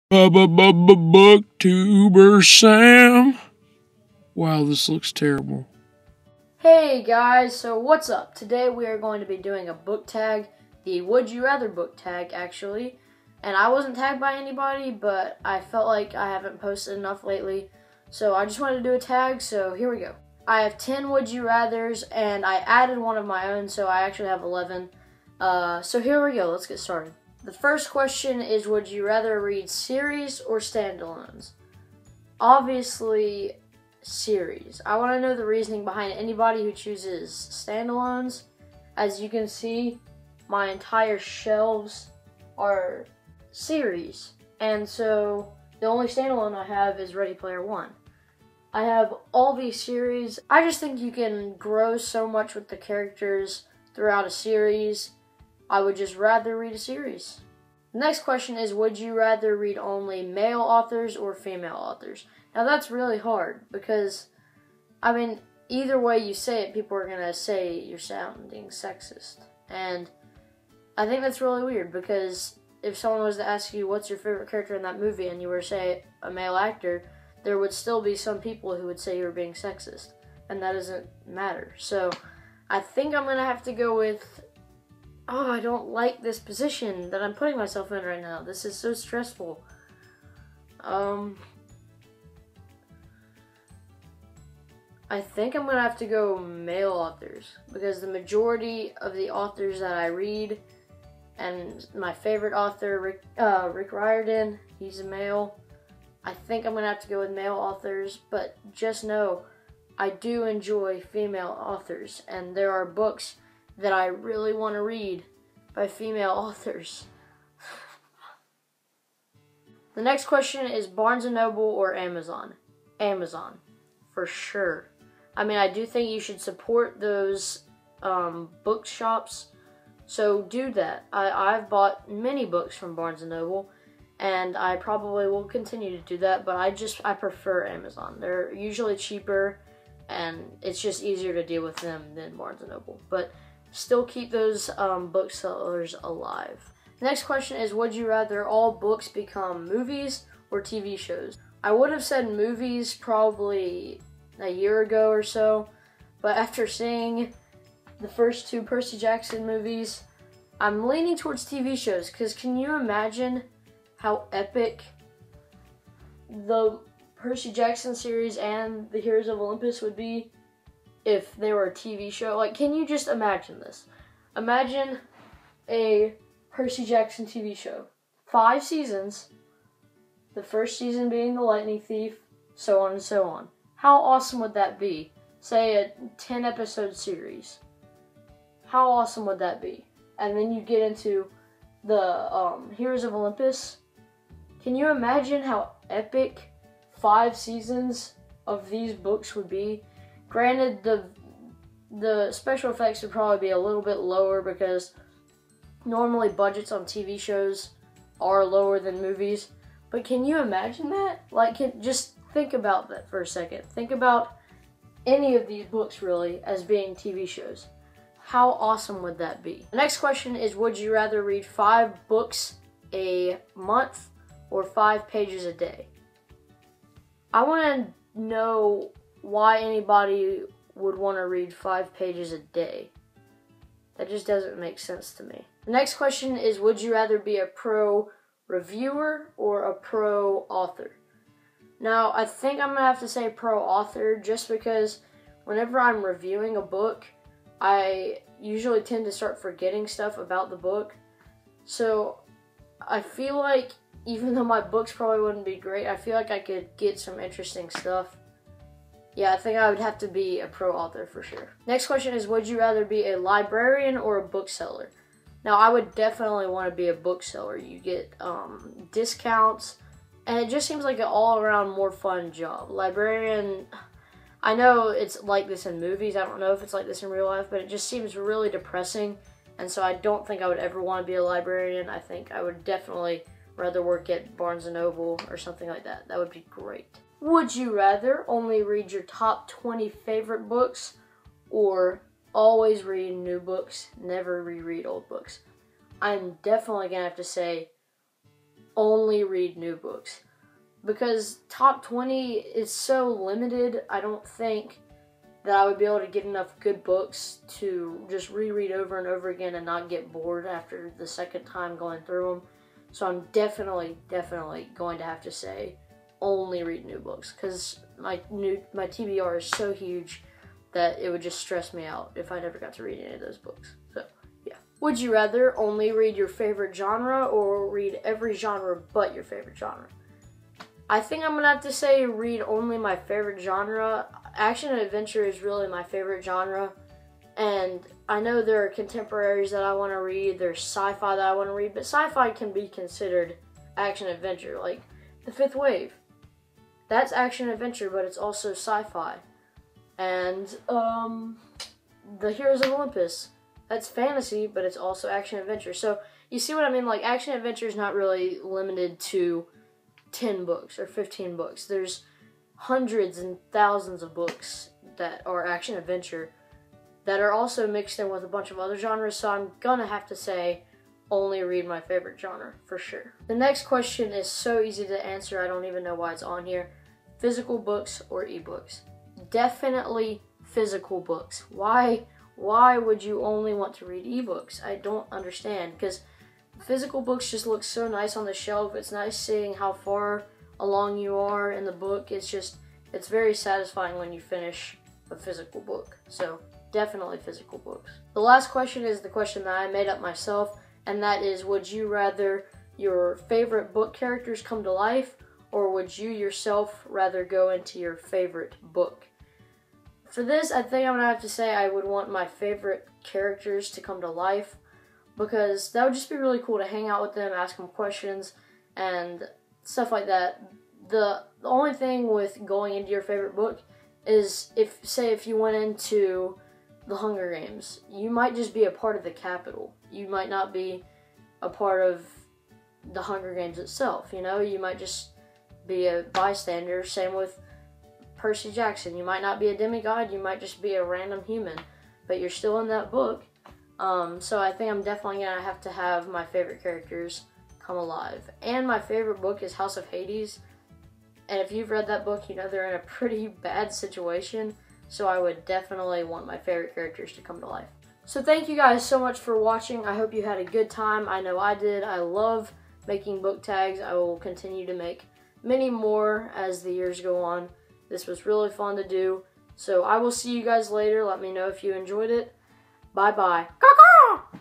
Booktuber Sam. Wow, this looks terrible. Hey guys, so what's up? Today we are going to be doing a book tag, the Would You Rather book tag actually. And I wasn't tagged by anybody, but I felt like I haven't posted enough lately. So I just wanted to do a tag, so here we go. I have 10 Would You Rathers, and I added one of my own, so I actually have 11. So here we go, let's get started. The first question is, would you rather read series or standalones? Obviously, series. I want to know the reasoning behind anybody who chooses standalones. As you can see, my entire shelves are series, and so the only standalone I have is Ready Player One. I have all these series. I just think you can grow so much with the characters throughout a series. I would just rather read a series. The next question is, would you rather read only male authors or female authors? Now that's really hard because, I mean, either way you say it, people are going to say you're sounding sexist. And I think that's really weird because if someone was to ask you what's your favorite character in that movie and you were to say a male actor, there would still be some people who would say you were being sexist. And that doesn't matter. So I think I'm going to have to go with, I don't like this position that I'm putting myself in right now. This is so stressful. I think I'm going to have to go male authors because the majority of the authors that I read, and my favorite author, Rick Riordan, he's a male. I think I'm going to have to go with male authors, but just know I do enjoy female authors, and there are books that I really want to read by female authors. The next question is Barnes & Noble or Amazon? Amazon, for sure. I mean, I do think you should support those bookshops, so do that. I've bought many books from Barnes & Noble, and I probably will continue to do that, but I prefer Amazon. They're usually cheaper, and it's just easier to deal with them than Barnes & Noble. But still keep those booksellers alive. The next question is, would you rather all books become movies or TV shows? I would have said movies probably a year ago or so, but after seeing the first two Percy Jackson movies, I'm leaning towards TV shows, because can you imagine how epic the Percy Jackson series and the Heroes of Olympus would be if they were a TV show? Like, can you just imagine this? Imagine a Percy Jackson TV show. 5 seasons, the first season being The Lightning Thief, so on and so on. How awesome would that be? Say a 10-episode series. How awesome would that be? And then you get into the Heroes of Olympus. Can you imagine how epic 5 seasons of these books would be? Granted, the special effects would probably be a little bit lower because normally budgets on TV shows are lower than movies. But can you imagine that? Like, just think about that for a second. Think about any of these books, really, as being TV shows. How awesome would that be? The next question is, would you rather read 5 books a month or 5 pages a day? I want to know why anybody would want to read 5 pages a day. That just doesn't make sense to me. The next question is, would you rather be a pro reviewer or a pro author? Now, I think I'm going to have to say pro author just because whenever I'm reviewing a book, I usually tend to start forgetting stuff about the book. So I feel like even though my books probably wouldn't be great, I feel like I could get some interesting stuff. Yeah, I think I would have to be a pro author for sure. Next question is, would you rather be a librarian or a bookseller? Now, I would definitely want to be a bookseller. You get discounts, and it just seems like an all-around more fun job. Librarian, I know it's like this in movies. I don't know if it's like this in real life, but it just seems really depressing, and so I don't think I would ever want to be a librarian. I think I would definitely rather work at Barnes & Noble or something like that. That would be great. Would you rather only read your top 20 favorite books or always read new books, never reread old books? I'm definitely going to have to say only read new books. Because top 20 is so limited, I don't think that I would be able to get enough good books to just reread over and over again and not get bored after the second time going through them. So I'm definitely going to have to say only read new books, because my TBR is so huge that it would just stress me out if I never got to read any of those books. So yeah. Would you rather only read your favorite genre or read every genre but your favorite genre? I think I'm gonna have to say read only my favorite genre. Action and adventure is really my favorite genre, and I know there are contemporaries that I want to read, there's sci-fi that I want to read, but sci-fi can be considered action adventure, like The Fifth Wave. That's action adventure, but it's also sci-fi. And The Heroes of Olympus, that's fantasy, but it's also action adventure. So you see what I mean? Like, action adventure is not really limited to 10 books or 15 books. There's hundreds and thousands of books that are action adventure that are also mixed in with a bunch of other genres, so I'm gonna have to say only read my favorite genre for sure. The next question is so easy to answer, I don't even know why it's on here. Physical books or ebooks? Definitely physical books. Why would you only want to read ebooks? I don't understand, because physical books just look so nice on the shelf. It's nice seeing how far along you are in the book. It's very satisfying when you finish a physical book. So definitely physical books. The last question is the question that I made up myself, and that is, would you rather your favorite book characters come to life, or would you yourself rather go into your favorite book? For this, I think I'm gonna have to say I would want my favorite characters to come to life, because that would just be really cool to hang out with them, ask them questions, and stuff like that. The only thing with going into your favorite book is, if you went into the Hunger Games, you might just be a part of the Capitol. You might not be a part of the Hunger Games itself, you know? You might just be a bystander. Same with Percy Jackson. You might not be a demigod, you might just be a random human, but you're still in that book. So I think I'm definitely gonna have to have my favorite characters come alive. And my favorite book is House of Hades. And if you've read that book, you know they're in a pretty bad situation. So I would definitely want my favorite characters to come to life. So thank you guys so much for watching. I hope you had a good time. I know I did. I love making book tags. I will continue to make many more as the years go on. This was really fun to do. So I will see you guys later. Let me know if you enjoyed it. Bye-bye. Caw-caw!